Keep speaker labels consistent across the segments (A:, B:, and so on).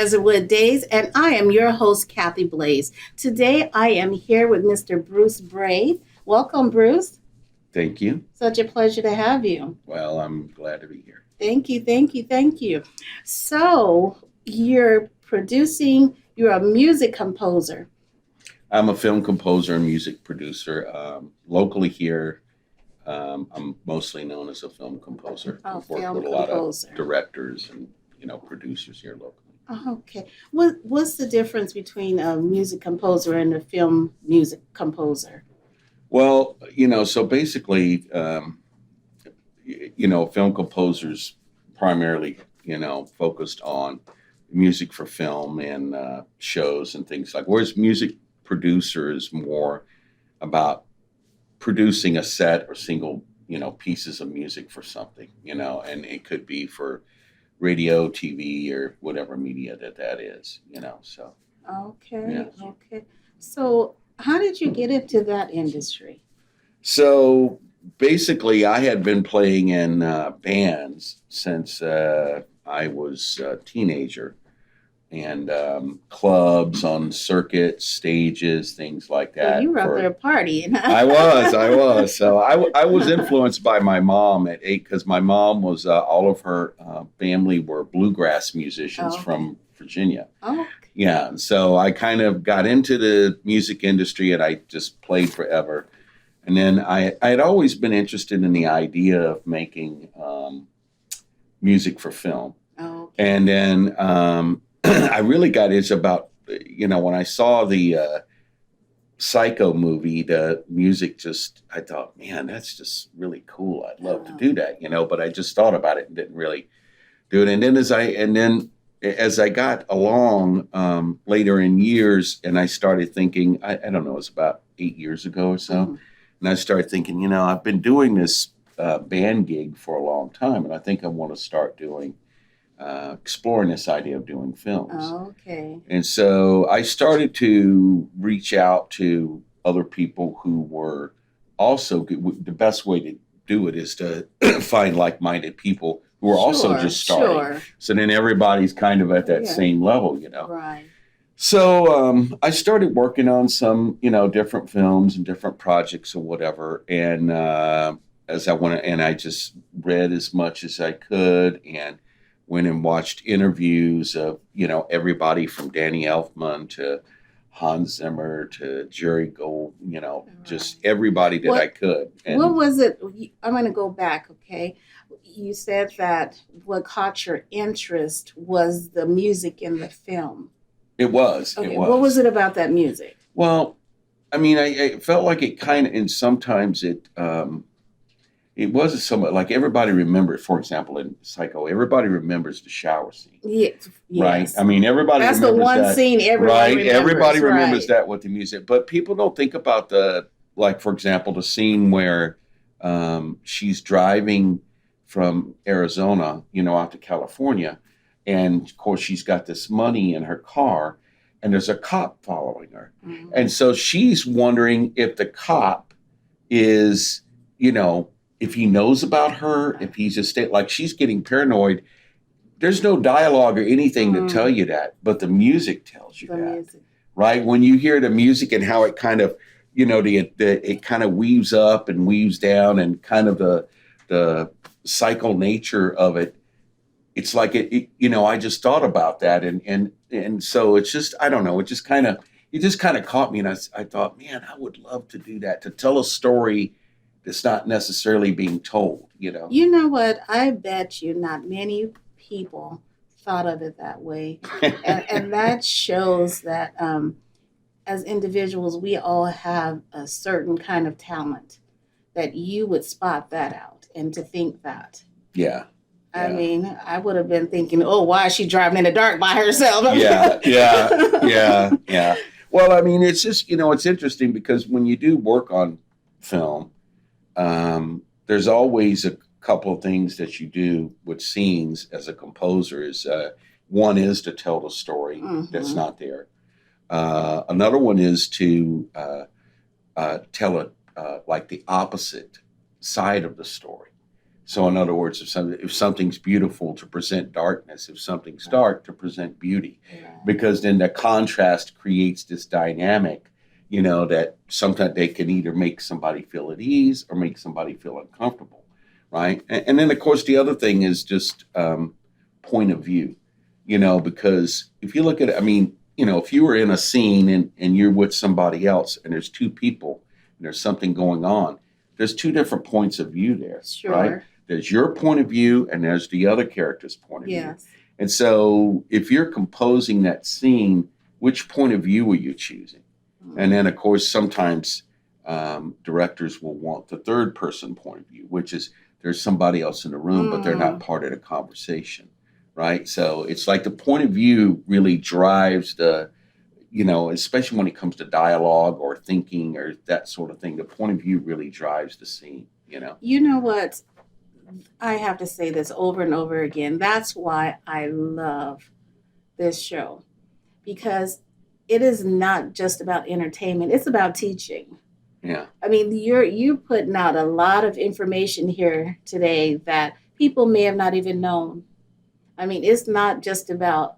A: Jesuit Days, and I am your host, Kathy Blaze. Today, I am here with Mr. Bruce Bray. Welcome, Bruce.
B: Thank you.
A: Such a pleasure to have you.
B: Well, I'm glad to be here.
A: Thank you, thank you, thank you. So, you're a music composer.
B: I'm a film composer and music producer. Locally here, I'm mostly known as a film composer.
A: Oh,
B: I've worked
A: film
B: with a lot of
A: composer.
B: directors and producers here locally.
A: Okay. What's the difference between a music composer and a film music composer?
B: Well, so basically, film composers primarily, focused on music for film and shows and things like. Whereas music producer is more about producing a set or single, pieces of music for something, and it could be for radio, TV, or whatever media that is, so.
A: Okay,
B: Yeah.
A: okay. So, how did you get into that industry?
B: So basically, I had been playing in bands since I was a teenager, and clubs, on circuits, stages, things like
A: So
B: that.
A: you were out there partying.
B: I was. So I was influenced by my mom at 8 because my mom was, all of her family were bluegrass musicians
A: Oh, okay.
B: from Virginia.
A: Oh,
B: Yeah, and so I kind of got into the music industry and I just played forever. And then I had always been interested in the idea of making music for film.
A: okay.
B: And then I really got into about, when I saw the Psycho movie, the music I thought, man, that's just really cool. I'd love to do that, but I just thought about it and didn't really do it. And then as I got along later in years, and I started thinking, I don't know, it was about 8 years ago or so.
A: Mm-hmm.
B: And I started thinking, I've been doing this band gig for a long time, and I think I want to start exploring this idea of doing films.
A: Okay.
B: And so I started to reach out to other people who were also good. The best way to do it is to find like-minded people who are also just starting.
A: Sure.
B: So then everybody's kind of at that
A: Yeah.
B: same level,
A: Right.
B: So I started working on some, different films and different projects or whatever. And I just read as much as I could and went and watched interviews of, everybody from Danny Elfman to Hans Zimmer to Jerry Gold, just everybody that I could. And
A: what was it? I'm going to go back, okay? You said that what caught your interest was the music in the film.
B: It was.
A: Okay,
B: It was.
A: what was it about that music?
B: Well, I mean, I felt like it kind of, and sometimes it wasn't so much like everybody remembered. For example, in Psycho, everybody remembers the shower scene.
A: Yes.
B: Right. I mean, everybody.
A: That's the
B: remembers
A: one
B: that,
A: scene everybody remembers.
B: Everybody remembers
A: right.
B: that with the music, but people don't think about for example, the scene where she's driving from Arizona, out to California, and of course she's got this money in her car, and there's a cop following her,
A: Mm-hmm.
B: and so she's wondering if the cop is, if he knows about her, if he's just like she's getting paranoid. There's no dialogue or anything to tell you that, but the music tells you
A: Music.
B: right? When you hear the music and how it kind of, it kind of weaves up and weaves down, and kind of the cycle nature of it. It's like I just thought about that, and so it's just, I don't know, it just kind of caught me, and I thought, man, I would love to do that, to tell a story that's not necessarily being told,
A: You know what? I bet you not many people thought of it that way. And that shows that as individuals, we all have a certain kind of talent that you would spot that out and to think that.
B: Yeah.
A: I mean, I would have been thinking, oh, why is she driving in the dark by herself?
B: Yeah. Well, I mean, it's just, it's interesting because when you do work on film, there's always a couple of things that you do with scenes as a composer. One is to tell the story that's not there. Another one is to tell it like the opposite side of the story. So in other words, if something's beautiful, to present darkness; if something's dark, to present beauty,
A: Right.
B: because then the contrast creates this dynamic, that sometimes they can either make somebody feel at ease or make somebody feel uncomfortable, right? And then of course the other thing is just point of view, because if you look at it, I mean, if you were in a scene and you're with somebody else and there's two people and there's something going on, there's two different points of view there,
A: Sure.
B: right? There's your point of view and there's the other character's point of view.
A: Yes.
B: And so if you're composing that scene, which point of view are you choosing? And then, of course, sometimes directors will want the third person point of view, which is there's somebody else in the room, but they're not part of the conversation, right? So it's like the point of view really drives the, especially when it comes to dialogue or thinking or that sort of thing, the point of view really drives the scene,
A: You know what? I have to say this over and over again. That's why I love this show, because it is not just about entertainment. It's about teaching.
B: Yeah.
A: I mean, you're putting out a lot of information here today that people may have not even known. I mean, it's not just about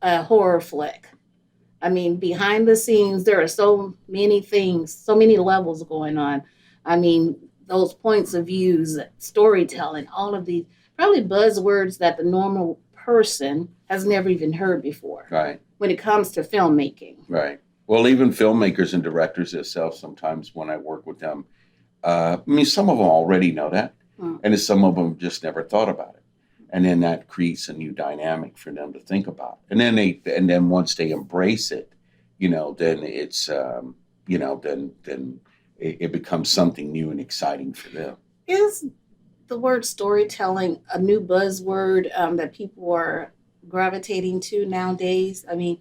A: a horror flick. I mean, behind the scenes, there are so many things, so many levels going on. I mean, those points of views, storytelling, all of these probably buzzwords that the normal person has never even heard before.
B: Right.
A: When it comes to filmmaking.
B: Right. Well, even filmmakers and directors themselves, sometimes when I work with them, I mean, some of them already know that, and some of them just never thought about it. And then that creates a new dynamic for them to think about. And then once they embrace it, then it's, then it becomes something new and exciting for them.
A: Is the word storytelling a new buzzword that people are gravitating to nowadays? I mean,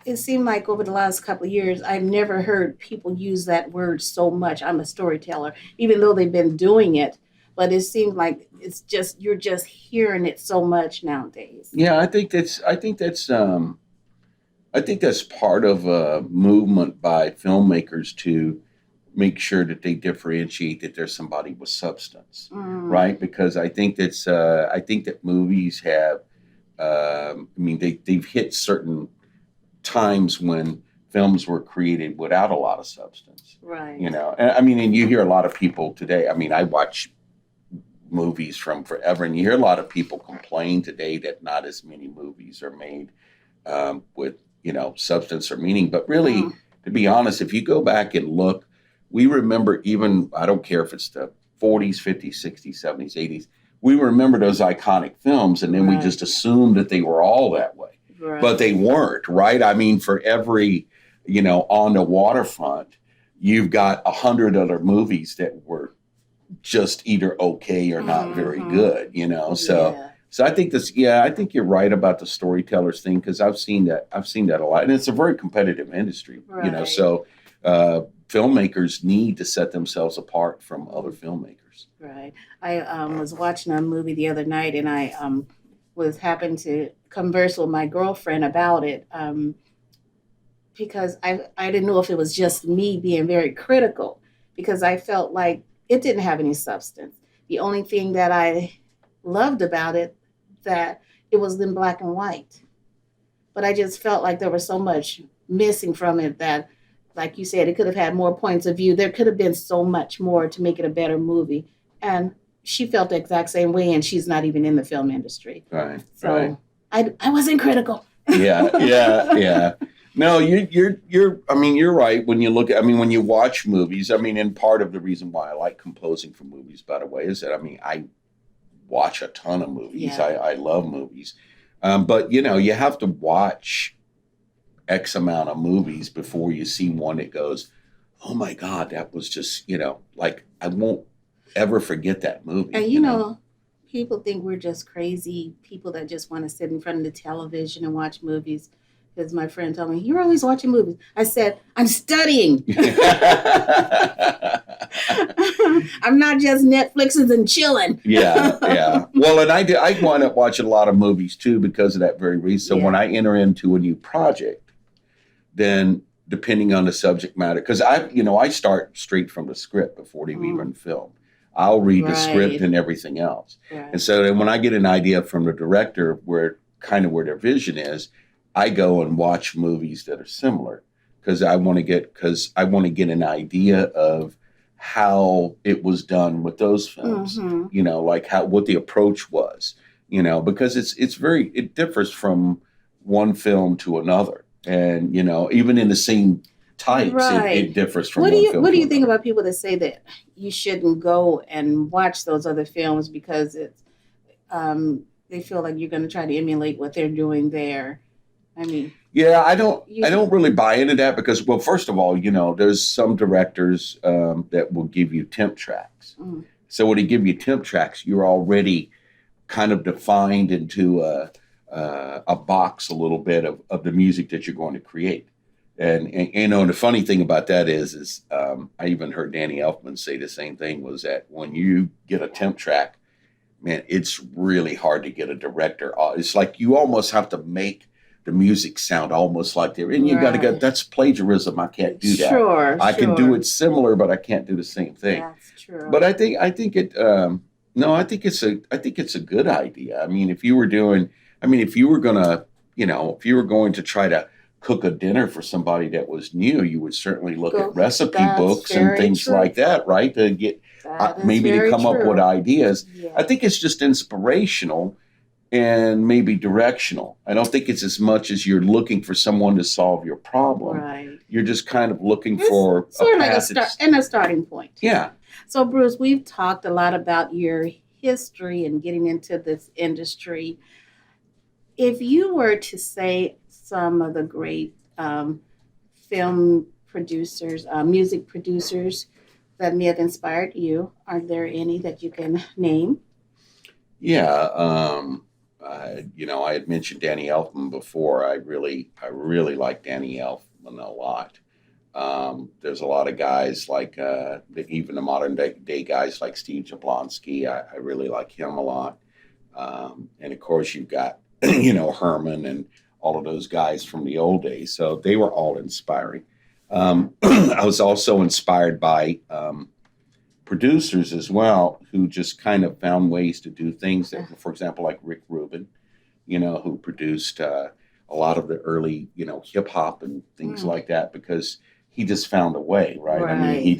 A: it seemed like over the last couple of years, I've never heard people use that word so much. I'm a storyteller, even though they've been doing it. But it seems like you're just hearing it so much nowadays.
B: Yeah, I think that's part of a movement by filmmakers to make sure that they differentiate that there's somebody with substance, right? Because I think that movies have, they've hit certain times when films were created without a lot of substance,
A: right?
B: And you hear a lot of people today. I mean, I watch movies from forever, and you hear a lot of people complain today that not as many movies are made with substance or meaning. But really, to be honest, if you go back and look, we remember, even I don't care if it's the 40s, 50s, 60s, 70s, 80s. We remember those iconic films, and then we just assumed that they were all that way. Right. But they weren't, right? I mean, for every, On the Waterfront, you've got 100 other movies that were just either okay or not very good, So I think I think you're right about the storytellers thing, because I've seen that a lot, and it's a very competitive industry,
A: right.
B: So filmmakers need to set themselves apart from other filmmakers.
A: Right. I was watching a movie the other night, and I was happened to converse with my girlfriend about it because I didn't know if it was just me being very critical, because I felt like it didn't have any substance. The only thing that I loved about it, that it was in black and white. But I just felt like there was so much missing from it that, like you said, it could have had more points of view. There could have been so much more to make it a better movie. And she felt the exact same way, and she's not even in the film industry.
B: Right.
A: So I wasn't critical.
B: Yeah. No, you're right. When you look at, when you watch movies, and part of the reason why I like composing for movies, by the way, is that, I watch a ton of movies.
A: Yeah.
B: I love movies. But, you have to watch X amount of movies before you see one that goes, oh my God, that was just, like, I won't ever forget that movie.
A: And, people think we're just crazy people that just want to sit in front of the television and watch movies. Because my friend told me, you're always watching movies. I said, I'm studying. I'm not just Netflixing and chilling.
B: Yeah. Well, and I wind up watching a lot of movies too because of that very reason. So when I enter into a new project, then depending on the subject matter, because I start straight from the script before they even film. I'll read the script
A: Right.
B: and everything else.
A: Right.
B: And so then when I get an idea from the director where their vision is, I go and watch movies that are similar because I want to get an idea of how it was done with those films.
A: Mm-hmm.
B: Like what the approach was. Because it differs from one film to another, and even in the same types,
A: Right.
B: it differs from
A: What do
B: one
A: you
B: film
A: What
B: to
A: do you think
B: another.
A: about people that say that you shouldn't go and watch those other films because they feel like you're going to try to emulate what they're doing there? I mean,
B: Yeah, I
A: you.
B: don't really buy into that because, well, first of all, there's some directors that will give you temp tracks.
A: Mm,
B: So when they give you temp tracks, you're already kind of defined into a box a little bit of the music that you're going to create. And the funny thing about that is I even heard Danny Elfman say the same thing, was that when you get a temp track, man, it's really hard to get a director. It's like you almost have to make the music sound almost like they're, and you got to go,
A: right.
B: that's plagiarism. I can't do that.
A: Sure.
B: I can do
A: Sure.
B: it similar, but I can't do the same thing.
A: That's true.
B: But I think it. No, I think it's a good idea. I mean, if you were gonna, if you were going to try to cook a dinner for somebody that was new, you would certainly look
A: Go-
B: at recipe
A: that's
B: books and
A: very
B: things
A: true.
B: like that, right? To get
A: That is
B: maybe to
A: very
B: come up
A: true.
B: with ideas.
A: Yeah.
B: I think it's just inspirational and maybe directional. I don't think it's as much as you're looking for someone to solve your problem.
A: Right.
B: You're just kind of looking
A: It's
B: for
A: sort of like
B: path
A: a starting point.
B: Yeah.
A: So, Bruce, we've talked a lot about your history and getting into this industry. If you were to say some of the great film producers, music producers that may have inspired you, are there any that you can name?
B: Yeah, I had mentioned Danny Elfman before. I really like Danny Elfman a lot. There's a lot of guys like even the modern day guys like Steve Jablonsky. I really like him a lot. And of course, you've got Herman and all of those guys from the old days. So they were all inspiring. I was also inspired by producers as well, who just kind of found ways to do things that, for example, like Rick Rubin, who produced a lot of the early, hip hop and things like that, because he just found a way, right? I mean, he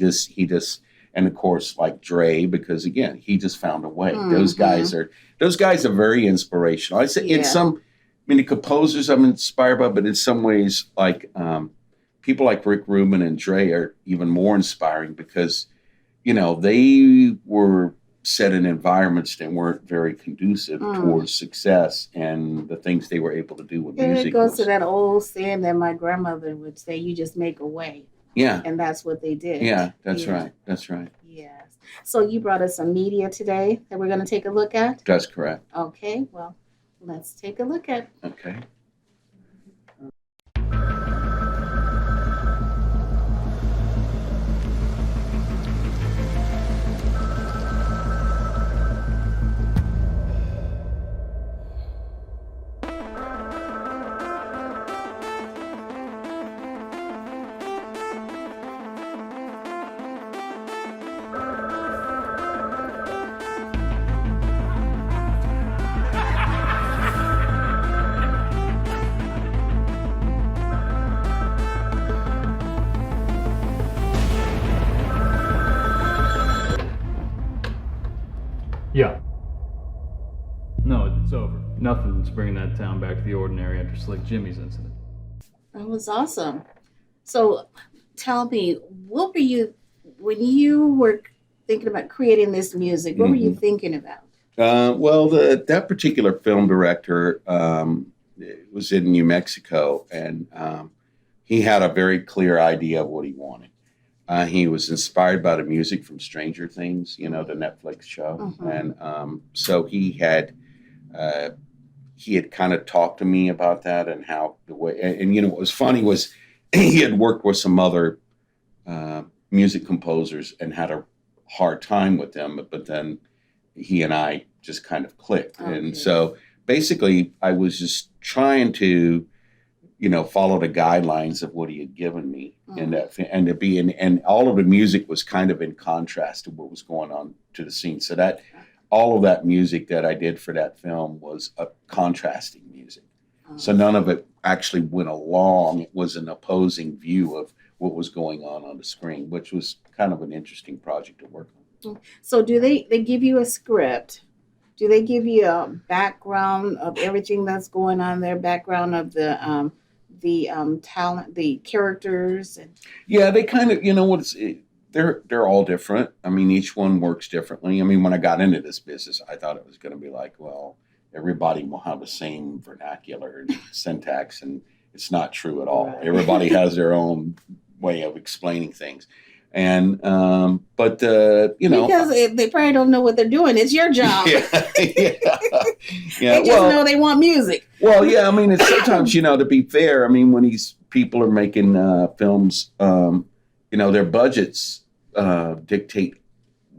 B: just, and of course, like Dre, because again, he just found a way. Those guys are very inspirational. I say the composers I'm inspired by, but in some ways, like people like Rick Rubin and Dre are even more inspiring because they were set in environments that weren't very conducive towards success and the things they were able to do with music.
A: It goes to that old saying that my grandmother would say, you just make a way.
B: Yeah.
A: And that's what they did.
B: Yeah, that's right. That's right.
A: Yes. So you brought us some media today that we're going to take a look at?
B: That's correct.
A: Okay, well, let's take a look at.
B: Okay.
C: Yeah. No, it's over. Nothing's bringing that town back to the ordinary after Slick Jimmy's incident.
A: That was awesome. So tell me, what were you, when you were thinking about creating this music, what were you thinking about?
B: Well, that particular film director was in New Mexico, and he had a very clear idea of what he wanted. He was inspired by the music from Stranger Things, the Netflix show, and so he had kind of talked to me about that and how the way. And what was funny was he had worked with some other music composers and had a hard time with them, but then he and I just kind of clicked, and so basically I was just trying to follow the guidelines of what he had given me, and to be in, and all of the music was kind of in contrast to what was going on to the scene. So that all of that music that I did for that film was a contrasting music. So none of it actually went along. It was an opposing view of what was going on the screen, which was kind of an interesting project to work on.
A: So do they give you a script? Do they give you a background of everything that's going on there, background of the talent, the characters?
B: Yeah, they kind of, they're all different. I mean, each one works differently. I mean, when I got into this business, I thought it was going to be like, well, everybody will have the same vernacular and syntax, and it's not true at all. Right. Everybody has their own way of explaining things. And, because
A: they probably don't know what they're doing. It's your job.
B: Yeah.
A: They just know they want music.
B: Well, yeah, I mean, it's sometimes, to be fair, I mean, when these people are making films, their budgets dictate,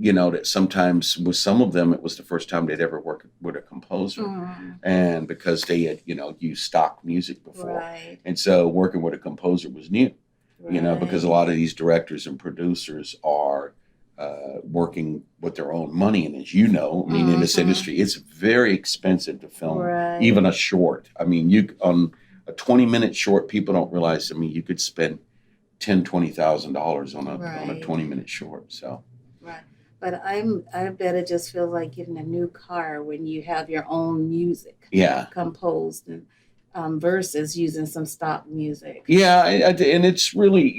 B: that sometimes with some of them, it was the first time they'd ever worked with a composer. And because they had, used stock music before. Right. And so working with a composer was new. Right. Because a lot of these directors and producers are working with their own money. And as in this industry, it's very expensive to film even a short. I mean, on a 20-minute short, people don't realize, you could spend $10,000-$20,000 on a 20-minute short. So.
A: Right. But I bet it just feels like getting a new car when you have your own music composed and versus using some stock music.
B: Yeah, and it's really,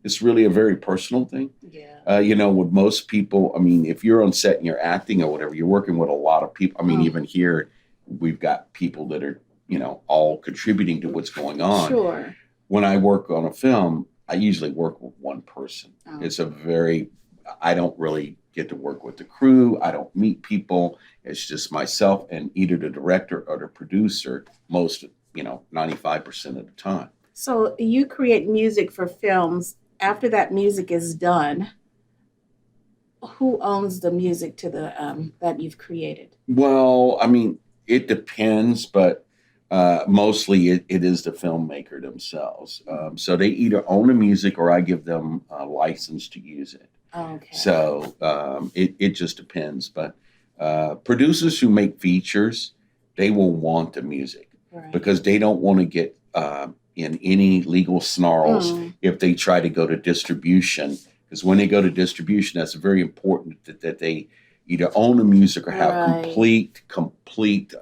B: it's really a very personal thing. Yeah. With most people, I mean, if you're on set and you're acting or whatever, you're working with a lot of people. I mean, even here, we've got people that are, all contributing to what's going on.
A: Sure.
B: When I work on a film, I usually work with one person. It's I don't really get to work with the crew. I don't meet people. It's just myself and either the director or the producer most, 95% of the time.
A: So you create music for films. After that music is done, who owns the music to the that you've created?
B: Well, I mean, it depends, but mostly it is the filmmaker themselves. So they either own the music or I give them a license to use it.
A: Okay.
B: So it just depends. But producers who make features, they will want the music because they don't want to get in any legal snarls if they try to go to distribution. Because when they go to distribution, that's very important that they either own the music or have complete,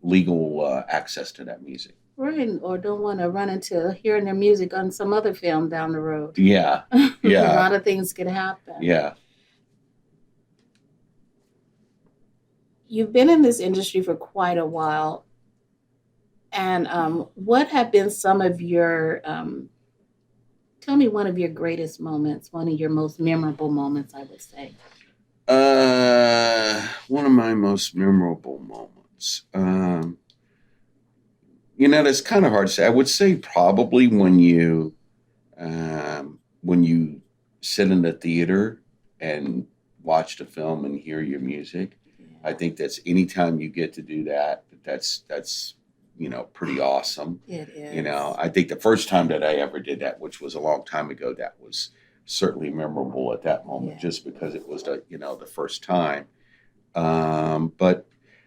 B: legal access to that music.
A: Right, or don't want to run into hearing their music on some other film down the road.
B: Yeah.
A: A lot of things can happen.
B: Yeah.
A: You've been in this industry for quite a while. And what have been some of your, tell me one of your greatest moments, one of your most memorable moments, I would say.
B: One of my most memorable moments. That's kind of hard to say. I would say probably when you sit in the theater and watch the film and hear your music. I think that's anytime you get to do that, that's pretty awesome. It is. I think the first time that I ever did that, which was a long time ago, that was certainly memorable at that moment, just because it was the first time. But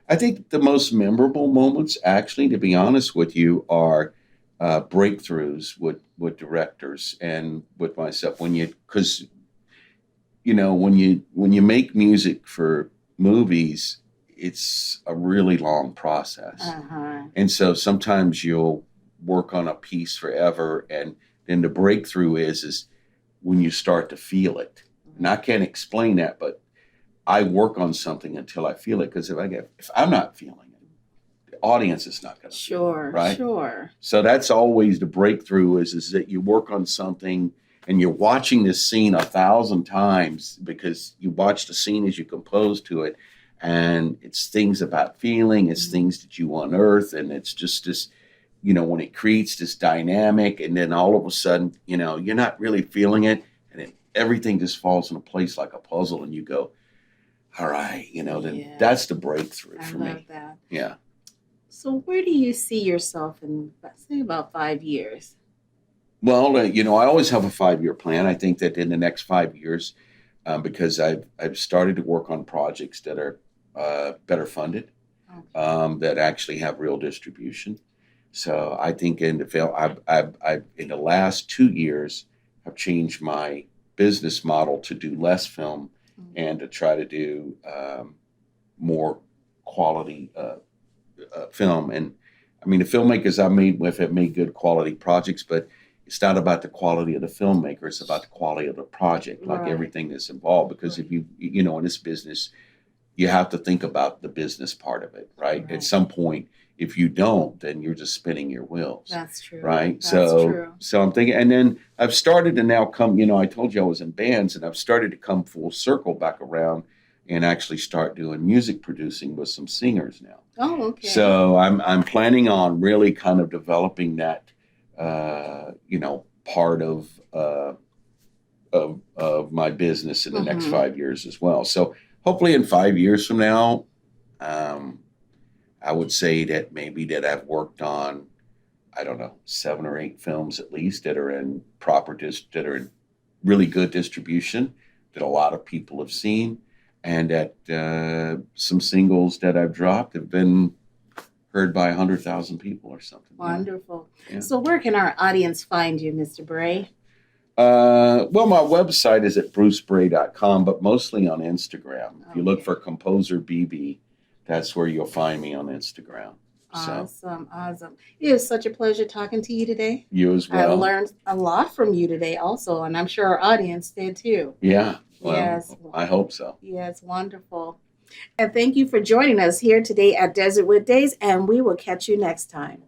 B: I think the most memorable moments, actually, to be honest with you, are breakthroughs with directors and with myself. When you make music for movies, it's a really long process. And so sometimes you'll work on a piece forever, and then the breakthrough is when you start to feel it. And I can't explain that, but I work on something until I feel it, because if I'm not feeling it, the audience is not going to feel it, right?
A: Sure.
B: So that's always the breakthrough is that you work on something and you're watching this scene 1,000 times because you watch the scene as you compose to it, and it's things about feeling, it's things that you unearth, and it's just this, when it creates this dynamic, and then all of a sudden, you're not really feeling it, and then everything just falls into place like a puzzle, and you go, all right, then that's the breakthrough for me.
A: I love that.
B: Yeah.
A: So where do you see yourself in, let's say, about 5 years?
B: Well, I always have a 5-year plan. I think that in the next 5 years, because I've started to work on projects that are better funded,
A: Okay.
B: that actually have real distribution. So I think in the film, I've in the last 2 years, have changed my business model to do less film
A: Mhm.
B: and to try to do more quality film. And I mean, the filmmakers I made with have made good quality projects, but it's not about the quality of the filmmaker. It's about the quality of the project, like
A: Right.
B: everything that's involved. Because
A: Right.
B: if in this business, you have to think about the business part of it, right? At
A: Right.
B: some point, if you don't, then you're just spinning your wheels,
A: That's true.
B: right?
A: That's
B: So,
A: true.
B: so I'm thinking, and then I've started to now come. I told you I was in bands, and I've started to come full circle back around and actually start doing music producing with some singers now.
A: Oh, okay.
B: So I'm planning on really kind of developing that, part of my business in the next
A: Mhm.
B: 5 years as well. So hopefully in 5 years from now, um, I would say that maybe that I've worked on, I don't know, 7 or 8 films at least that are in that are in really good distribution that a lot of people have seen, and that some singles that I've dropped have been heard by 100,000 people or something.
A: Wonderful.
B: Yeah.
A: So where can our audience find you, Mr. Bray?
B: Well, my website is at brucebray.com, but mostly on Instagram. If you look
A: Okay.
B: for Composer BB, that's where you'll find me on Instagram. So
A: Awesome. Awesome. It was such a pleasure talking to you today.
B: you as
A: I
B: well.
A: learned a lot from you today also, and I'm sure our audience did too.
B: Yeah. Well,
A: Yes.
B: I hope so.
A: Yes, wonderful. And thank you for joining us here today at Desertwood Days, and we will catch you next time.